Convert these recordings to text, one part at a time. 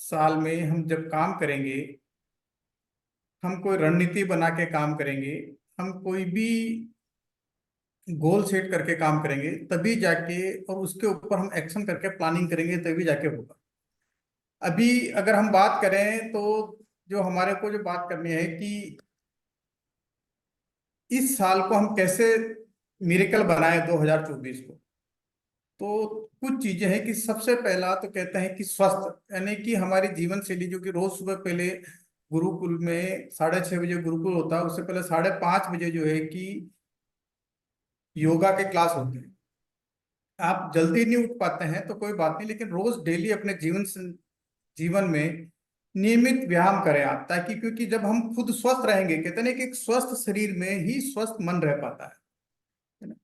साल में हम जब काम करेंगे, हम कोई रणनीति बना के काम करेंगे, हम कोई भी गोल सेट करके काम करेंगे, तभी जाके, और उसके ऊपर हम एक्शन करके प्लानिंग करेंगे, तभी जाके होगा। अभी अगर हम बात करें तो जो हमारे को जो बात करनी है कि इस साल को हम कैसे मिरेकल बनाए 2024 को। तो कुछ चीजें हैं कि सबसे पहला तो कहते हैं कि स्वस्थ, यानी कि हमारी जीवन शैली, जो कि रोज सुबह पहले गुरुकुल में 6:30 बजे गुरुकुल होता है, उससे पहले 5:30 बजे जो है कि योगा के क्लास होते हैं। आप जल्दी नहीं उठ पाते हैं तो कोई बात नहीं, लेकिन रोज डेली अपने जीवन में नियमित व्यायाम करें आप, ताकि, क्योंकि जब हम खुद स्वस्थ रहेंगे, कहते हैं ना कि एक स्वस्थ शरीर में ही स्वस्थ मन रह पाता है ना।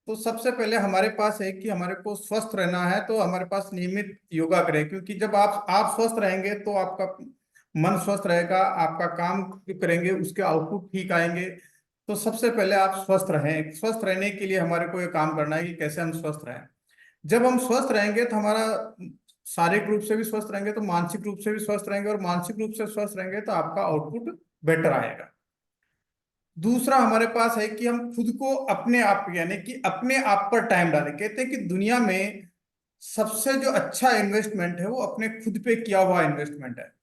तो सबसे पहले हमारे पास है कि हमारे को स्वस्थ रहना है, तो हमारे पास नियमित योगा करें, क्योंकि जब आप स्वस्थ रहेंगे तो आपका मन स्वस्थ रहेगा, आपका काम करेंगे उसके आउटपुट ठीक आएंगे। तो सबसे पहले आप स्वस्थ रहें। स्वस्थ रहने के लिए हमारे को ये काम करना है कि कैसे हम स्वस्थ रहें। जब हम स्वस्थ रहेंगे तो हमारा शारीरिक रूप से भी स्वस्थ रहेंगे, तो मानसिक रूप से भी स्वस्थ रहेंगे, और मानसिक रूप से स्वस्थ रहेंगे तो आपका आउटपुट बेटर आएगा। दूसरा हमारे पास है कि हम खुद को अपने आप, यानी कि अपने आप पर टाइम डालें। कहते हैं कि दुनिया में सबसे जो अच्छा इन्वेस्टमेंट है वो अपने खुद पे किया हुआ इन्वेस्टमेंट है।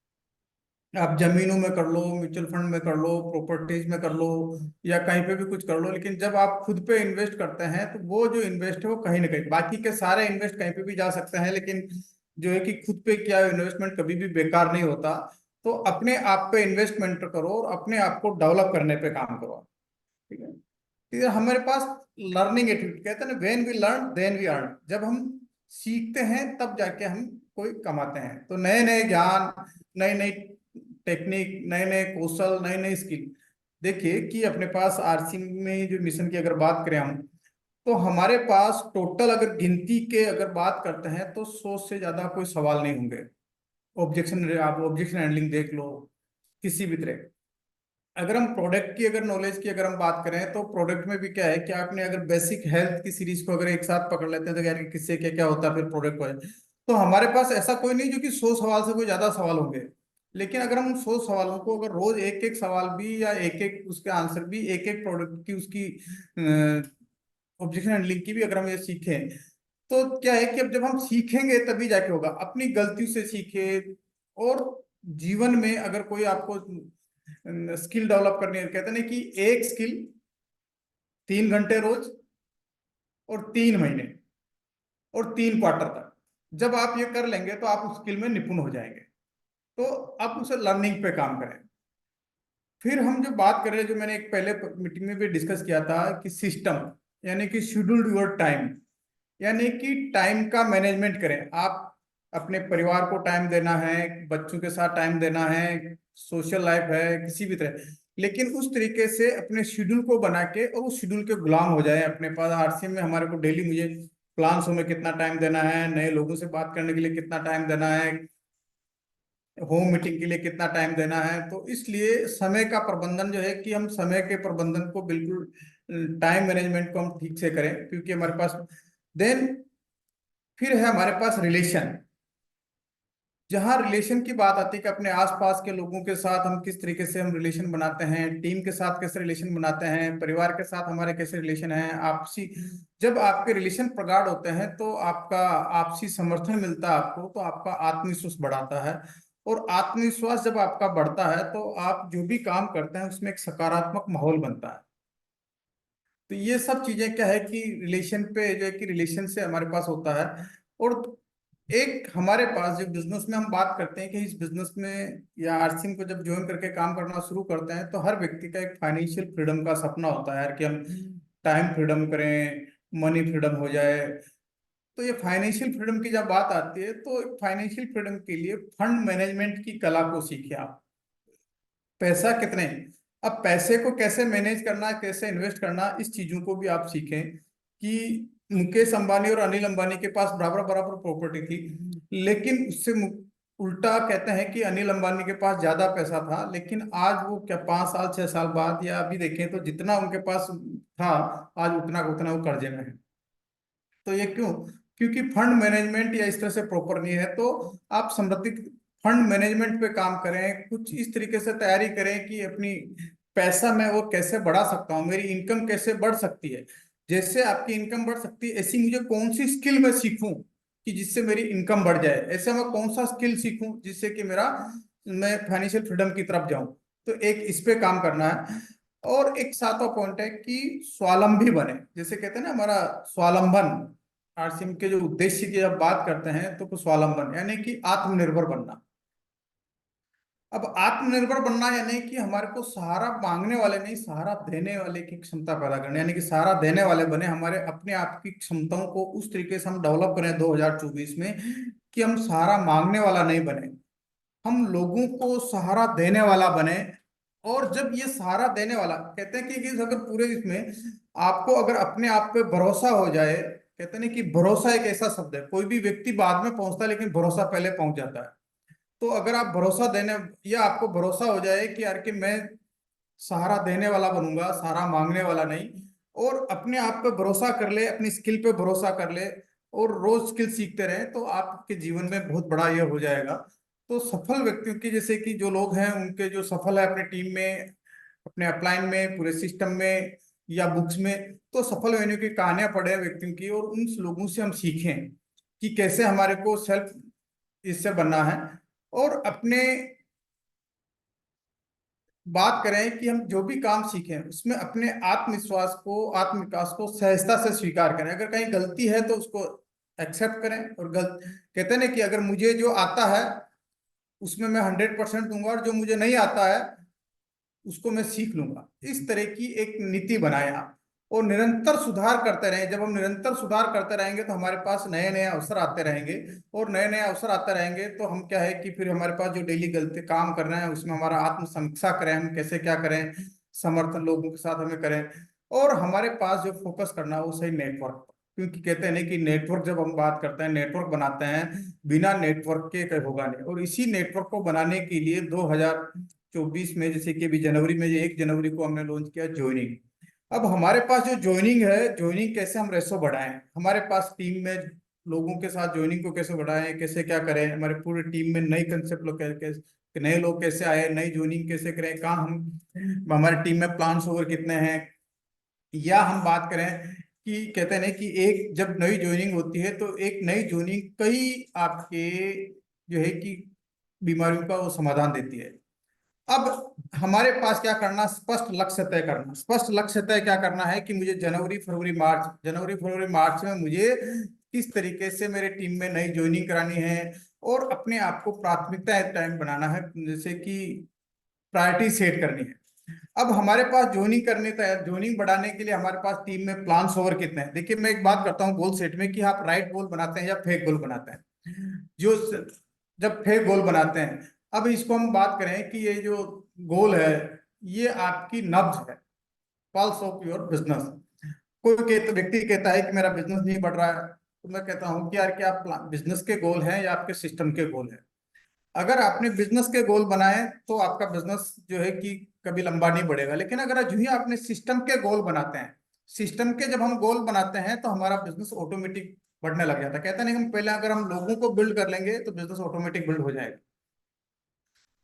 आप जमीनों में कर लो, म्यूचुअल फंड में कर लो, प्रॉपर्टीज में कर लो, या कहीं पे भी कुछ कर लो, लेकिन जब आप खुद पे इन्वेस्ट करते हैं तो वो जो इन्वेस्ट है वो कहीं ना कहीं, बाकी के सारे इन्वेस्ट कहीं पे भी जा सकते हैं, लेकिन जो है कि खुद पे किया इन्वेस्टमेंट कभी भी बेकार नहीं होता। तो अपने आप पे इन्वेस्टमेंट करो और अपने आप को डेवलप करने पे काम करो। ठीक है। तो हमारे पास लर्निंग एटीट्यूड, कहते हैं ना, when we learn then we earn. जब हम सीखते हैं तब जाके हम कोई कमाते हैं। तो नए नए ज्ञान, नई नई टेक्निक, नए नए कौशल, नई नई स्किल। देखिए कि अपने पास आरसी में जो मिशन की अगर बात करें हम, तो हमारे पास टोटल अगर गिनती के अगर बात करते हैं तो 100 से ज्यादा कोई सवाल नहीं होंगे। ऑब्जेक्शन, आप ऑब्जेक्शन हैंडलिंग देख लो, किसी भी तरह। अगर हम प्रोडक्ट की अगर नॉलेज की अगर हम बात करें, तो प्रोडक्ट में भी क्या है कि आपने अगर बेसिक हेल्थ की सीरीज को अगर एक साथ पकड़ लेते हैं तो यार कि किससे क्या क्या होता है, फिर प्रोडक्ट को है। तो हमारे पास ऐसा कोई नहीं जो कि 100 सवाल से कोई ज्यादा सवाल होंगे। लेकिन अगर हम 100 सवालों को अगर रोज एक एक सवाल भी, या एक एक उसके आंसर भी, एक एक प्रोडक्ट की उसकी ऑब्जेक्शन हैंडलिंग की भी अगर हम ये सीखें, तो क्या है कि अब जब हम सीखेंगे तभी जाके होगा। अपनी गलतियों से सीखे। और जीवन में अगर कोई आपको स्किल डेवलप करनी है, कहते हैं ना कि एक स्किल 3 घंटे रोज, और 3 महीने, और 3 क्वार्टर तक जब आप ये कर लेंगे तो आप उस स्किल में निपुण हो जाएंगे। तो आप उसे लर्निंग पे काम करें। फिर हम जो बात कर रहे हैं, जो मैंने एक पहले मीटिंग में भी डिस्कस किया था कि सिस्टम, यानी कि शेड्यूल्ड योर टाइम, यानी कि टाइम का मैनेजमेंट करें आप। अपने परिवार को टाइम देना है, बच्चों के साथ टाइम देना है, सोशल लाइफ है किसी भी तरह, लेकिन उस तरीके से अपने शेड्यूल को बना के और उस शेड्यूल के गुलाम हो जाए। अपने पास आरसीएम में हमारे को डेली मुझे प्लान्स में कितना टाइम देना है, नए लोगों से बात करने के लिए कितना टाइम देना है, होम मीटिंग के लिए कितना टाइम देना है। तो इसलिए समय का प्रबंधन जो है कि हम समय के प्रबंधन को बिल्कुल, टाइम मैनेजमेंट को हम ठीक से करें, क्योंकि हमारे पास देन फिर है हमारे पास रिलेशन। जहां रिलेशन की बात आती है कि अपने आसपास के लोगों के साथ हम किस तरीके से हम रिलेशन बनाते हैं, टीम के साथ कैसे रिलेशन बनाते हैं, परिवार के साथ हमारे कैसे रिलेशन हैं, आपसी। जब आपके रिलेशन प्रगाढ़ होते हैं तो आपका आपसी समर्थन मिलता है आपको, तो आपका आत्मविश्वास बढ़ाता है। और आत्मविश्वास जब आपका बढ़ता है तो आप जो भी काम करते हैं उसमें एक सकारात्मक माहौल बनता है। तो ये सब चीजें क्या है कि रिलेशन पे जो है कि रिलेशन से हमारे पास होता है। और एक हमारे पास जो बिजनेस में हम बात करते हैं कि इस बिजनेस में या आरसिंग को जब ज्वाइन करके काम करना शुरू करते हैं, तो हर व्यक्ति का एक फाइनेंशियल फ्रीडम का सपना होता है यार कि हम टाइम फ्रीडम करें, मनी फ्रीडम हो जाए। तो ये फाइनेंशियल फ्रीडम की जब बात आती है, तो फाइनेंशियल फ्रीडम के लिए फंड मैनेजमेंट की कला को सीखिए आप। पैसा कितने, अब पैसे को कैसे मैनेज करना, कैसे इन्वेस्ट करना, इस चीजों को भी आप सीखें। कि मुकेश अंबानी और अनिल अंबानी के पास बराबर बराबर प्रॉपर्टी थी, लेकिन उससे उल्टा कहते हैं कि अनिल अंबानी के पास ज्यादा पैसा था, लेकिन आज वो क्या 5 साल 6 साल बाद, या अभी देखें तो जितना उनके पास था, आज उतना उतना वो कर्जे में है। तो ये क्यों? क्योंकि फंड मैनेजमेंट या इस तरह से प्रॉपर नहीं है। तो आप समृद्धि फंड मैनेजमेंट पे काम करें, कुछ इस तरीके से तैयारी करें कि अपनी पैसा मैं वो कैसे बढ़ा सकता हूँ, मेरी इनकम कैसे बढ़ सकती है। जैसे आपकी इनकम बढ़ सकती है, ऐसी मुझे कौन सी स्किल मैं सीखूं कि जिससे मेरी इनकम बढ़ जाए, ऐसे मैं कौन सा स्किल सीखूं जिससे कि मेरा मैं फाइनेंशियल फ्रीडम की तरफ जाऊं। तो एक इस पे काम करना है। और एक सातवां पॉइंट है कि स्वावलंबी बने, जैसे कहते हैं ना हमारा स्वावलंबन, आरसीएम के जो उद्देश्य की जब बात करते हैं तो स्वावलंबन यानी कि आत्मनिर्भर बनना। अब आत्मनिर्भर बनना यानी कि हमारे को सहारा मांगने वाले नहीं, सहारा देने वाले की क्षमता पैदा करना, यानी कि सहारा देने वाले बने, हमारे अपने आप की क्षमताओं को उस तरीके से हम डेवलप करें 2024 में कि हम सहारा मांगने वाला नहीं बने, हम लोगों को सहारा देने वाला बने। और जब ये सहारा देने वाला कहते हैं कि अगर पूरे इसमें आपको अगर अपने आप पे भरोसा हो जाए, कहते हैं ना कि भरोसा एक ऐसा शब्द है, कोई भी व्यक्ति बाद में पहुंचता है लेकिन भरोसा पहले पहुंच जाता है। तो अगर आप भरोसा देने, या आपको भरोसा हो जाए कि यार कि मैं सहारा देने वाला बनूंगा, सहारा मांगने वाला नहीं, और अपने आप पे भरोसा कर ले, अपनी स्किल पे भरोसा कर ले और रोज स्किल सीखते रहे, तो आपके जीवन में बहुत बड़ा ये हो जाएगा। तो सफल व्यक्तियों की, जैसे कि जो लोग हैं उनके जो सफल है अपने टीम में, अपने अपलाइन में, पूरे सिस्टम में या बुक्स में, तो सफल होने की कहानियां पढ़े व्यक्तियों की, और उन लोगों से हम सीखें कि कैसे हमारे को सेल्फ इससे बनना है। और अपने बात करें कि हम जो भी काम सीखें उसमें अपने आत्मविश्वास को, आत्मविकास को सहजता से स्वीकार करें, अगर कहीं गलती है तो उसको एक्सेप्ट करें। और गलत कहते हैं ना कि अगर मुझे जो आता है उसमें मैं 100% दूंगा, और जो मुझे नहीं आता है उसको मैं सीख लूंगा, इस तरह की एक नीति बनाए आप। और निरंतर सुधार करते रहें, जब हम निरंतर सुधार करते रहेंगे तो हमारे पास नए नए अवसर आते रहेंगे, और नए नए अवसर आते रहेंगे तो हम क्या है कि फिर हमारे पास जो डेली गलती काम कर रहे हैं उसमें हमारा आत्म समीक्षा करें, हम कैसे क्या करें, समर्थन लोगों के साथ हमें करें। और हमारे पास जो फोकस करना है वो सही नेटवर्क, क्योंकि कहते हैं ना कि नेटवर्क, जब हम बात करते हैं नेटवर्क बनाते हैं, बिना नेटवर्क के कहीं होगा नहीं। और इसी नेटवर्क को बनाने के लिए 2024 में, जैसे कि अभी जनवरी में, 1 जनवरी को हमने लॉन्च किया ज्वाइनिंग। अब हमारे पास जो ज्वाइनिंग है, ज्वाइनिंग कैसे हम रेशो बढ़ाएं, हमारे पास टीम में लोगों के साथ ज्वाइनिंग को कैसे बढ़ाएं, कैसे क्या करें, हमारे पूरे टीम में नई कंसेप्ट लोग कैसे, नए लोग कैसे आए, नई ज्वाइनिंग कैसे करें, कहाँ हम, हमारे टीम में प्लान्स ओवर कितने हैं। या हम बात करें कि कहते हैं ना कि एक जब नई ज्वाइनिंग होती है तो एक नई ज्वाइनिंग कई आपके जो है कि बीमारियों का वो समाधान देती है। अब हमारे पास क्या करना, स्पष्ट लक्ष्य तय करना। स्पष्ट लक्ष्य तय क्या करना है कि मुझे जनवरी फरवरी मार्च में मुझे किस तरीके से मेरे टीम में नई ज्वाइनिंग करानी है, और अपने आप को प्राथमिकता टाइम बनाना है, जैसे कि प्रायोरिटी सेट करनी है। अब हमारे पास जोनिंग करने तैयार, जोनिंग बढ़ाने के लिए हमारे पास टीम में प्लान्स ओवर कितने हैं। देखिए मैं एक बात करता हूँ गोल सेट में, कि आप राइट गोल बनाते हैं या फेक गोल बनाते हैं। जो जब फेक गोल बनाते हैं, अब इसको हम बात करें कि ये जो गोल है ये आपकी नब्ज है, पल्स ऑफ योर बिजनेस। कोई व्यक्ति कहता है कि मेरा बिजनेस नहीं बढ़ रहा है, तो मैं कहता हूँ कि यार क्या आप बिजनेस के गोल हैं या आपके सिस्टम के गोल हैं। अगर आपने बिजनेस के गोल बनाए तो आपका बिजनेस जो है कि कभी लंबा नहीं बढ़ेगा, लेकिन अगर जो ही आपने सिस्टम के गोल बनाते हैं, सिस्टम के जब हम गोल बनाते हैं तो हमारा बिजनेस ऑटोमेटिक बढ़ने लग जाता है। कहते नहीं हम पहले अगर हम लोगों को बिल्ड कर लेंगे तो बिजनेस ऑटोमेटिक बिल्ड हो जाएगा।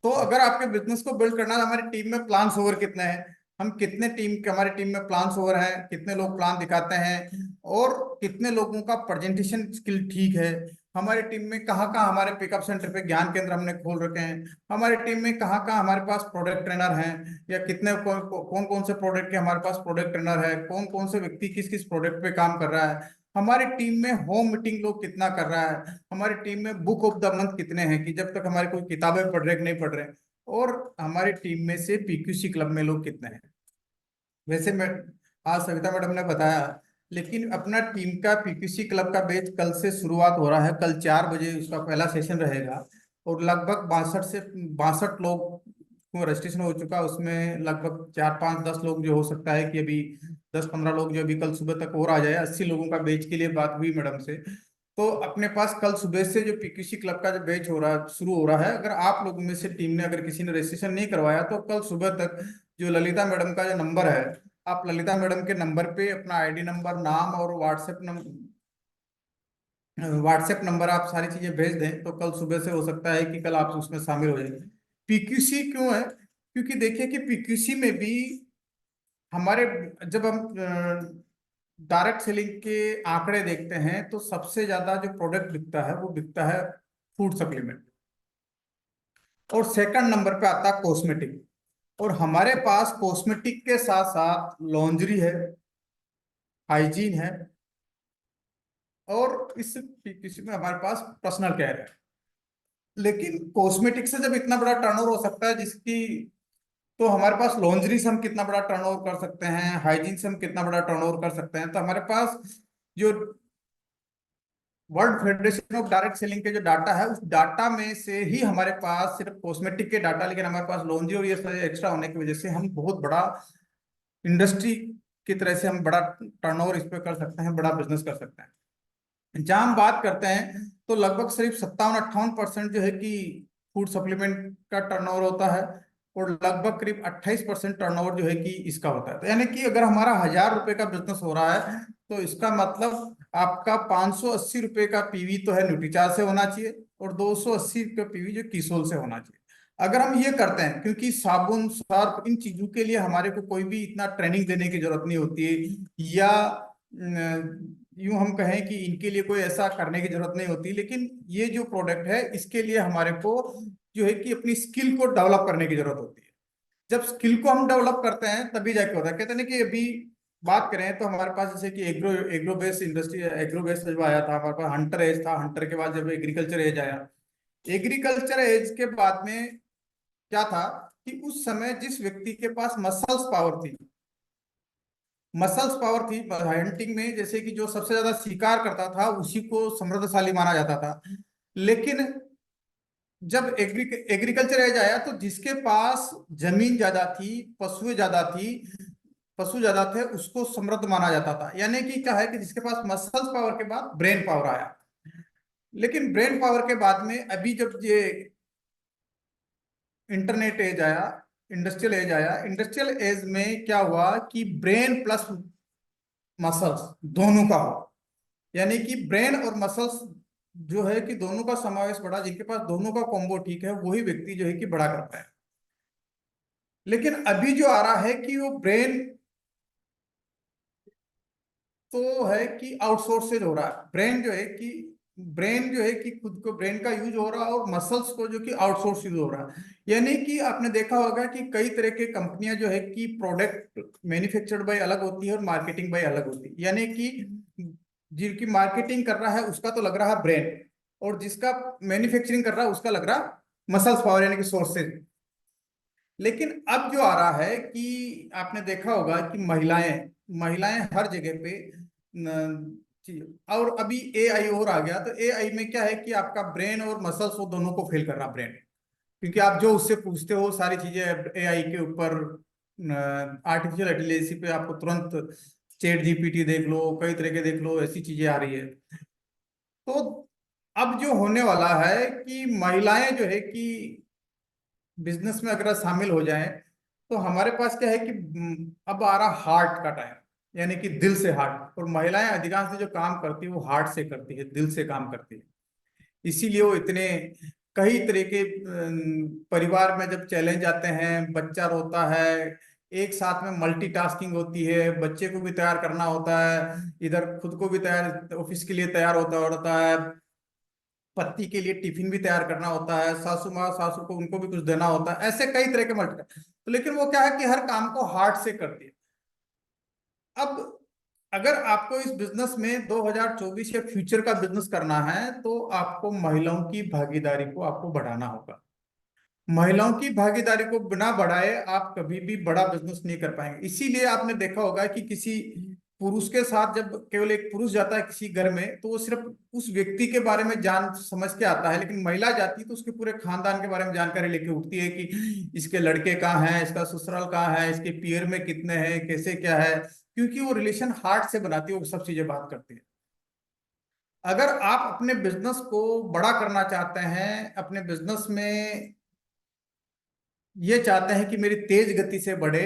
तो अगर आपके बिजनेस को बिल्ड करना है, हमारी टीम में प्लान्स ओवर कितने हैं, हम कितने हमारी टीम में प्लान्स ओवर है, कितने लोग प्लान दिखाते हैं, और कितने लोगों का प्रेजेंटेशन स्किल ठीक है, हमारी टीम में कहाँ कहाँ हमारे पिकअप सेंटर पे ज्ञान केंद्र हमने खोल रखे हैं, हमारी टीम में कहाँ कहाँ हमारे पास प्रोडक्ट ट्रेनर हैं, या कितने कौन कौन से प्रोडक्ट के हमारे पास प्रोडक्ट ट्रेनर है, कौन कौन से व्यक्ति किस किस प्रोडक्ट पे काम कर रहा है, हमारी टीम में होम मीटिंग लोग कितना कर रहा है, हमारी टीम में बुक ऑफ द मंथ कितने हैं कि जब तक हमारे कोई किताबें पढ़ रहे कि नहीं पढ़ रहे, और हमारी टीम में से पीक्यूसी क्लब में लोग कितने हैं। वैसे मैं, आज सविता मैडम ने बताया, लेकिन अपना टीम का पीक्यूसी क्लब का बैच कल से शुरुआत हो रहा है, कल 4 बजे उसका पहला सेशन रहेगा। और लगभग 62 लोग को रजिस्ट्रेशन हो चुका, उसमें लगभग 4 5 10 लोग जो हो सकता है कि अभी 10 15 लोग जो अभी कल सुबह तक और आ जाए। 80 लोगों का बैच के लिए बात हुई मैडम से। तो अपने पास कल सुबह से जो पीक्यूसी क्लब का जो बैच हो रहा है, शुरू हो रहा है, अगर आप लोगों में से टीम ने अगर किसी ने रजिस्ट्रेशन नहीं करवाया तो कल सुबह तक जो ललिता मैडम का जो नंबर है, आप ललिता मैडम के नंबर पे अपना आईडी नंबर, नाम और व्हाट्सएप नंबर, व्हाट्सएप नंबर आप सारी चीजें भेज दें तो कल सुबह से हो सकता है कि कल आप उसमें शामिल हो जाएंगे। पीक्यूसी क्यों है? क्योंकि देखिए कि पीक्यूसी में भी हमारे, जब हम डायरेक्ट सेलिंग के आंकड़े देखते हैं तो सबसे ज्यादा जो प्रोडक्ट बिकता है वो बिकता है फूड सप्लीमेंट, और सेकंड नंबर पे आता है कॉस्मेटिक। और हमारे पास कॉस्मेटिक के साथ साथ लॉन्ड्री है, हाइजीन है, और इस किसी में हमारे पास पर्सनल केयर है। लेकिन कॉस्मेटिक से जब इतना बड़ा टर्नओवर हो सकता है जिसकी, तो हमारे पास लॉन्ड्री से हम कितना बड़ा टर्नओवर कर सकते हैं, हाइजीन से हम कितना बड़ा टर्नओवर कर सकते हैं, तो हमारे पास जो world federation of direct selling के जो डाटा है उस डाटा में से ही हमारे पास सिर्फ कॉस्मेटिक के डाटा, लेकिन हमारे पास लॉन्ड्री और ये सारे एक्स्ट्रा होने की वजह से हम बहुत बड़ा इंडस्ट्री की तरह से हम बड़ा टर्नओवर इस पे कर सकते हैं, बड़ा बिजनेस कर सकते हैं। जहां हम बात करते हैं तो लगभग सिर्फ 57-58% जो है कि फूड सप्लीमेंट का टर्नओवर होता है, और लगभग करीब 28% टर्नओवर जो है कि इसका होता है। तो यानी कि अगर हमारा 1,000 रुपए का बिजनेस हो रहा है तो इसका मतलब आपका 580 रुपए का पीवी तो है न्यूट्रीचार्ज से होना चाहिए, और 280 का पीवी जो कीसोल से होना चाहिए। अगर हम ये करते हैं, क्योंकि साबुन सर्फ इन चीजों के लिए हमारे को कोई भी इतना ट्रेनिंग देने की जरूरत नहीं होती है, या यूं हम कहें कि इनके लिए कोई ऐसा करने की जरूरत नहीं होती, लेकिन ये जो प्रोडक्ट है इसके लिए हमारे को जो है कि अपनी स्किल को डेवलप करने की जरूरत होती है। जब स्किल को हम डेवलप करते हैं तभी जाके होता है। कहते हैं ना कि अभी बात करें तो हमारे पास जैसे कि agro agro based industry, agro based जब आया था, हमारे पास हंटर एज था, हंटर के बाद जब एग्रीकल्चर एज आया, एग्रीकल्चर एज के बाद में क्या था कि उस समय जिस व्यक्ति के पास मसल्स पावर थी हंटिंग में, जैसे कि जो सबसे ज्यादा शिकार करता था उसी को समृद्धशाली माना जाता था। लेकिन जब एग्रीकल्चर एज आया तो जिसके पास जमीन ज्यादा थी, पशु ज्यादा थे, उसको समृद्ध माना जाता था। यानी कि क्या है कि जिसके पास मसल्स पावर के बाद ब्रेन पावर आया। लेकिन ब्रेन पावर के बाद में अभी जब ये इंटरनेट एज आया, इंडस्ट्रियल एज आया, इंडस्ट्रियल एज में क्या हुआ कि ब्रेन प्लस मसल्स दोनों का हो, यानी कि ब्रेन और मसल्स जो है कि दोनों का समावेश बढ़ा। जिनके पास दोनों का कॉम्बो ठीक है वही व्यक्ति जो है कि बड़ा करता है। लेकिन अभी जो आ रहा है कि वो ब्रेन तो है कि आउटसोर्सेज हो रहा है, ब्रेन जो है कि खुद को ब्रेन का यूज हो रहा है, और मसल्स को जो कि आउटसोर्स यूज हो रहा है। यानी कि आपने देखा होगा कि कई तरह के कंपनियां जो है कि प्रोडक्ट मैन्युफैक्चर्ड बाय अलग होती है और मार्केटिंग बाय अलग होती है। यानी कि जिनकी मार्केटिंग कर रहा है उसका तो लग रहा है ब्रेन, और जिसका मैन्युफैक्चरिंग कर रहा है उसका लग रहा मसल्स पावर, यानी कि सोर्सेज। लेकिन अब जो आ रहा है कि आपने देखा होगा कि महिलाएं महिलाएं हर जगह पे और अभी एआई और आ गया, तो एआई में क्या है कि आपका ब्रेन और मसल्स वो दोनों को फेल कर रहा ब्रेन, क्योंकि आप जो उससे पूछते हो सारी चीजें एआई के ऊपर, आर्टिफिशियल इंटेलिजेंस पे आपको तुरंत चैट जीपीटी देख लो, कई तरह के देख लो, ऐसी चीजें आ रही है। तो अब जो होने वाला है कि महिलाएं जो है कि बिजनेस में अगर शामिल हो जाएं तो हमारे पास क्या है कि अब आ रहा हार्ट का टाइम, यानी कि दिल से हार्ट। और महिलाएं अधिकांश जो काम करती है वो हार्ट से करती है, दिल से काम करती है। इसीलिए वो इतने कई तरह के परिवार में जब चैलेंज आते हैं, बच्चा रोता है, एक साथ में मल्टीटास्किंग होती है, बच्चे को भी तैयार करना होता है, इधर खुद को भी तैयार, ऑफिस के लिए तैयार होता है, पति के लिए टिफिन भी तैयार करना होता है, सासू माँ सासू को उनको भी कुछ देना होता है, ऐसे कई तरह के मल्टी। तो लेकिन वो क्या है कि हर काम को हार्ट से करती है। अब अगर आपको इस बिजनेस में 2024 या फ्यूचर का बिजनेस करना है तो आपको महिलाओं की भागीदारी को आपको बढ़ाना होगा। महिलाओं की भागीदारी को बिना बढ़ाए आप कभी भी बड़ा बिजनेस नहीं कर पाएंगे। इसीलिए आपने देखा होगा कि किसी पुरुष के साथ जब केवल एक पुरुष जाता है किसी घर में तो वो सिर्फ उस व्यक्ति के बारे में जान समझ के आता है, लेकिन महिला जाती है तो उसके पूरे खानदान के बारे में जानकारी लेके उठती है कि इसके लड़के कहाँ हैं, इसका ससुराल कहाँ है, इसके पीयर में कितने हैं, कैसे क्या है, क्योंकि वो रिलेशन हार्ट से बनाती है, वो सब चीजें बात करती है। अगर आप अपने बिजनेस को बड़ा करना चाहते हैं, अपने बिजनेस में ये चाहते हैं कि मेरी तेज गति से बढ़े,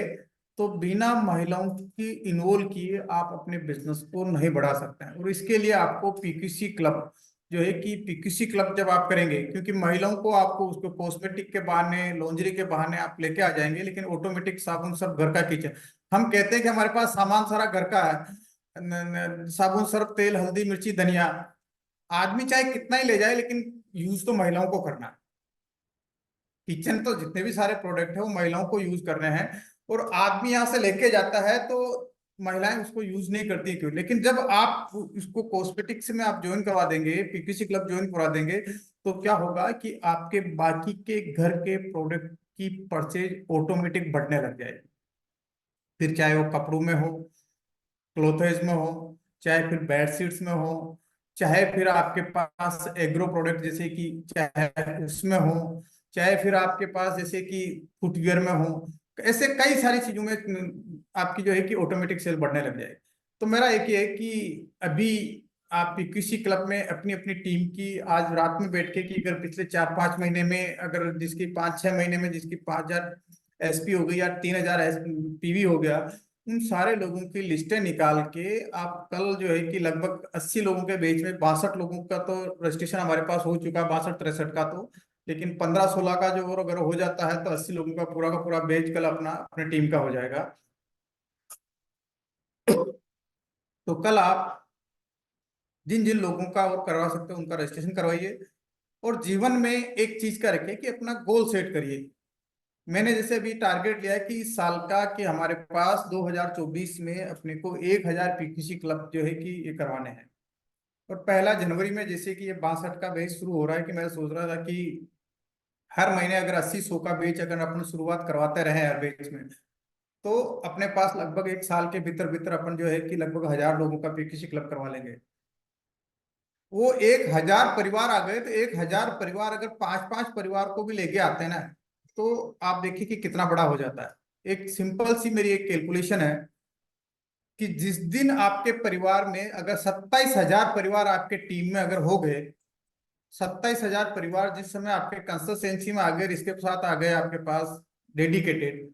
तो बिना महिलाओं की इन्वॉल्व किए आप अपने बिजनेस को नहीं बढ़ा सकते हैं। और इसके लिए आपको पीक्यूसी क्लब जो है कि पीक्यूसी क्लब जब आप करेंगे, क्योंकि महिलाओं को आपको उसको कॉस्मेटिक के बहाने, लॉन्जरी के बहाने आप लेके आ जाएंगे, लेकिन ऑटोमेटिक साबुन सब घर का किचन, हम कहते हैं कि हमारे पास सामान सारा घर का है, साबुन सर्फ तेल हल्दी मिर्ची धनिया, आदमी चाहे कितना ही ले जाए लेकिन यूज तो महिलाओं को करना है। किचन तो जितने भी सारे प्रोडक्ट है वो महिलाओं को यूज करने हैं, और आदमी यहाँ से लेके जाता है तो महिलाएं उसको यूज नहीं करती, क्यों? लेकिन जब आप इसको कॉस्मेटिक्स में आप ज्वाइन करवा देंगे, पीपीसी क्लब ज्वाइन करवा देंगे, तो क्या होगा कि आपके बाकी के घर के प्रोडक्ट की परचेज ऑटोमेटिक बढ़ने लग जाएगी। फिर चाहे वो कपड़ों में हो, क्लोथेज में हो, चाहे फिर बेडशीट्स में हो, चाहे फिर आपके पास एग्रो प्रोडक्ट जैसे कि चाहे उसमें हो, चाहे फिर आपके पास जैसे कि फुटवियर में हो, ऐसे कई सारी चीजों में आपकी जो है कि ऑटोमेटिक सेल बढ़ने लग जाएगी। तो मेरा एक ये है कि अभी आप किसी क्लब में अपनी अपनी टीम की आज रात में बैठ के कि अगर पिछले 4-5 महीने में अगर जिसकी 5-6 महीने में जिसकी 5,000 एसपी हो गई या 3,000 पीवी हो गया, उन सारे लोगों की लिस्टें निकाल के आप कल जो है कि लगभग 80 लोगों के बीच में 62 लोगों का तो रजिस्ट्रेशन हमारे पास हो चुका है, 62-63 का तो, लेकिन 15-16 का जो और अगर हो जाता है तो 80 लोगों का पूरा बैच कल अपना अपने टीम का हो जाएगा। तो कल आप जिन जिन लोगों का और करवा सकते हो उनका रजिस्ट्रेशन करवाइए, और जीवन में एक चीज का रखिए कि अपना गोल सेट करिए। मैंने जैसे अभी टारगेट लिया है कि इस साल का कि हमारे पास 2024 में अपने को 1,000 पीपीसी क्लब जो है कि ये करवाने हैं। और 1 जनवरी में जैसे कि ये 62 का बैच शुरू हो रहा है, कि मैं सोच रहा था कि हर महीने अगर 80-100 का बैच अगर अपन शुरुआत करवाते रहे हर बैच में, तो अपने पास लगभग एक साल के भीतर भीतर अपन जो है कि लगभग 1,000 लोगों का पीपीसी क्लब करवा लेंगे। वो 1,000 परिवार आ गए, तो 1,000 परिवार अगर 5-5 परिवार को भी लेके आते हैं ना, तो आप देखिए कि कितना बड़ा हो जाता है। एक सिंपल सी मेरी एक कैलकुलेशन है कि जिस दिन आपके परिवार में अगर 27,000 परिवार आपके टीम में अगर हो गए, 27,000 परिवार जिस समय आपके कंसिस्टेंसी में आ गए, इसके साथ आ गए आपके पास डेडिकेटेड,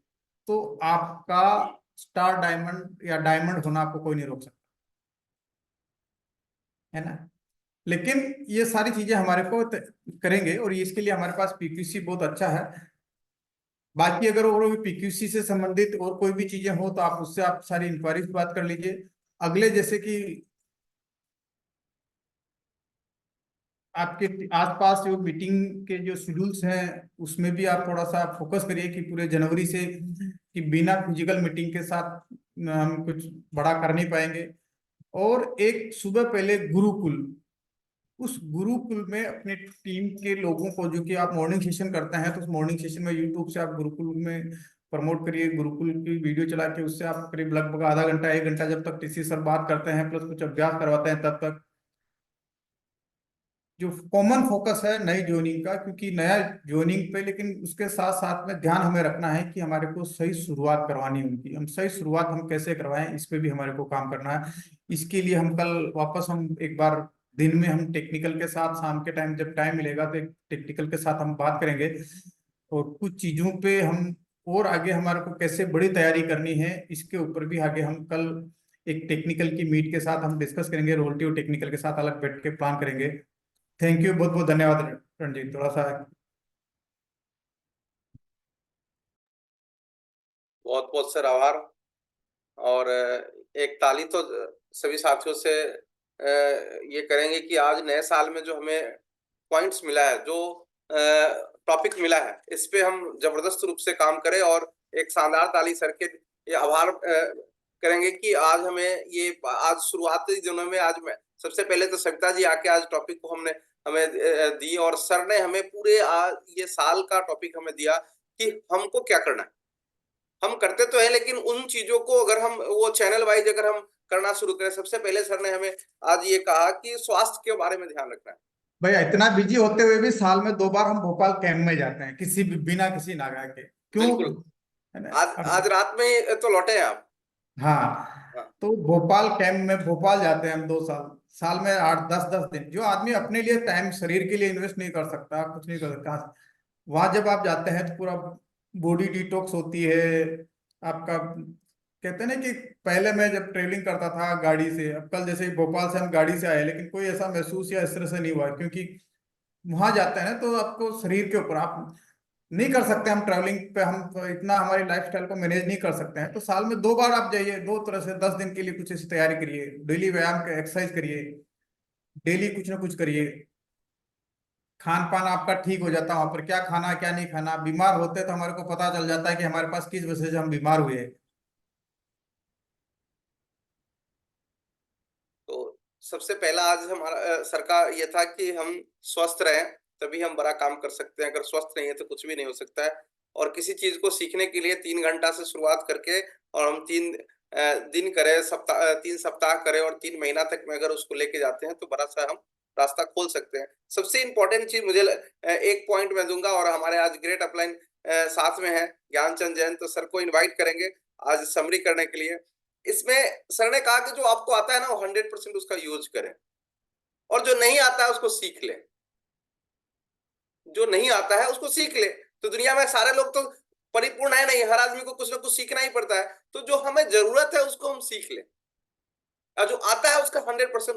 तो आपका स्टार डायमंड या डायमंड होना आपको कोई नहीं रोक सकता, है ना। लेकिन ये सारी चीजें हमारे को करेंगे, और इसके लिए हमारे पास पीक्यूसी बहुत अच्छा है। बाकी अगर और भी पीक्यूसी से संबंधित और कोई भी चीजें हो तो आप उससे आप सारी इंक्वायरीज बात कर लीजिए। अगले जैसे कि आपके आसपास जो मीटिंग के जो शेड्यूल्स हैं उसमें भी आप थोड़ा सा फोकस करिए कि पूरे जनवरी से कि बिना फिजिकल मीटिंग के साथ हम कुछ बड़ा कर नहीं पाएंगे। और एक सुबह पहले गुरुकुल, उस गुरुकुल में अपने टीम के लोगों को, जो कि आप मॉर्निंग सेशन करते हैं, तो उस मॉर्निंग सेशन में यूट्यूब से आप गुरुकुल में प्रमोट करिए, गुरुकुल की वीडियो चला के उससे आप करीब लगभग आधा घंटा 1 घंटा जब तक टीसी सर बात करते हैं प्लस कुछ अभ्यास करवाते हैं तब तक। जो कॉमन फोकस है नई ज्वाइनिंग का, क्योंकि नया ज्वाइनिंग पे, लेकिन उसके साथ साथ में ध्यान हमें रखना है कि हमारे को सही शुरुआत करवानी है उनकी, हम सही शुरुआत हम कैसे करवाएं इस पे भी हमारे को काम करना है। इसके लिए हम कल वापस हम एक बार दिन में हम टेक्निकल के साथ शाम के टाइम जब टाइम मिलेगा तो एक टेक्निकल के साथ हम बात करेंगे, और कुछ चीजों पे हम और आगे हमारे को कैसे बड़ी तैयारी करनी है इसके ऊपर भी आगे हम कल एक टेक्निकल की मीट के साथ हम डिस्कस करेंगे, रोल्टी और टेक्निकल के साथ अलग बैठ के प्लान करेंगे। थैंक यू, बहुत बहुत धन्यवाद रणजीत, थोड़ा सा। बहुत बहुत सर आभार। और एक ताली तो सभी साथियों से ये करेंगे कि आज नए साल में जो हमें पॉइंट्स मिला है, जो टॉपिक मिला है, इस पे हम जबरदस्त रूप से काम करें, और एक शानदार ताली सर के ये आभार करेंगे कि आज हमें ये आज शुरुआती दिनों में आज मैं सबसे पहले तो सविता जी आके आज टॉपिक को हमने हमें दी, और सर ने हमें पूरे आज ये साल का टॉपिक हमें दिया कि हमको क्या करना है। हम करते तो है, लेकिन उन चीजों को अगर हम वो चैनल वाइज अगर हम करना शुरू करें, सबसे पहले सर ने हमें आज ये कहा कि स्वास्थ्य के बारे में ध्यान रखना है। भैया इतना बिजी होते हुए भी साल में 2 बार हम भोपाल कैंप में जाते हैं, किसी बिना किसी नागा के, क्यों? बिल्कुल। है ना। आज अब आज रात में ही तो लौटे हैं आप। हाँ, हाँ, तो भोपाल कैंप में भोपाल जाते हैं हम 2 साल, साल में 8-10-10 दिन, जो आदमी अपने लिए टाइम शरीर के लिए इन्वेस्ट नहीं कर सकता, कुछ नहीं कर सकता, वहां जब आप जाते हैं तो पूरा बॉडी डिटॉक्स होती है, आपका कहते हैं ना कि पहले मैं जब ट्रेवलिंग करता था गाड़ी से, अब कल जैसे भोपाल से हम गाड़ी से आए, लेकिन कोई ऐसा महसूस या इस तरह से नहीं हुआ, क्योंकि वहां जाते हैं ना तो आपको शरीर के ऊपर आप नहीं कर सकते, हम ट्रैवलिंग पे हम इतना हमारी लाइफस्टाइल को मैनेज नहीं कर सकते हैं, तो साल में 2 बार आप जाइए, दो तरह से 10 दिन के लिए कुछ ऐसी तैयारी करिए, डेली व्यायाम का एक्सरसाइज करिए, डेली कुछ ना कुछ करिए, खान पान आपका ठीक हो जाता है, वहां पर क्या खाना क्या नहीं खाना, बीमार होते हैं तो हमारे को पता चल जाता है कि हमारे पास किस वजह से हम बीमार हुए। तो सबसे पहला आज हमारा सर का ये था कि हम स्वस्थ रहें, तभी हम बड़ा काम कर सकते हैं। अगर स्वस्थ नहीं है तो कुछ भी नहीं हो सकता है। और किसी चीज़ को सीखने के लिए 3 घंटा से शुरुआत करके और हम 3 दिन करें, 3 सप्ताह करें और 3 महीना तक में अगर उसको लेके जाते हैं, तो बड़ा-सा हम रास्ता खोल सकते हैं। सबसे इम्पोर्टेंट चीज़ एक पॉइंट मैं दूँगा और हमारे आज ग्रेट अपलाइन साथ में हैं, ज्ञानचंद जैन, तो सर को इनवाइट करेंगे आज समरी करने के लिए। इसमें सर ने कहा कि जो आपको आता है ना, वो 100% उसका यूज़ करें और जो नहीं आता है उसको सीख लें। जो नहीं आता है उसको सीख लें। तो दुनिया में सारे लोग तो परिपूर्ण है नहीं, हर आदमी को कुछ ना कुछ सीखना ही पड़ता है। तो जो हमें ज़रूरत है उसको हम सीख लें और जो आता है उसका 100%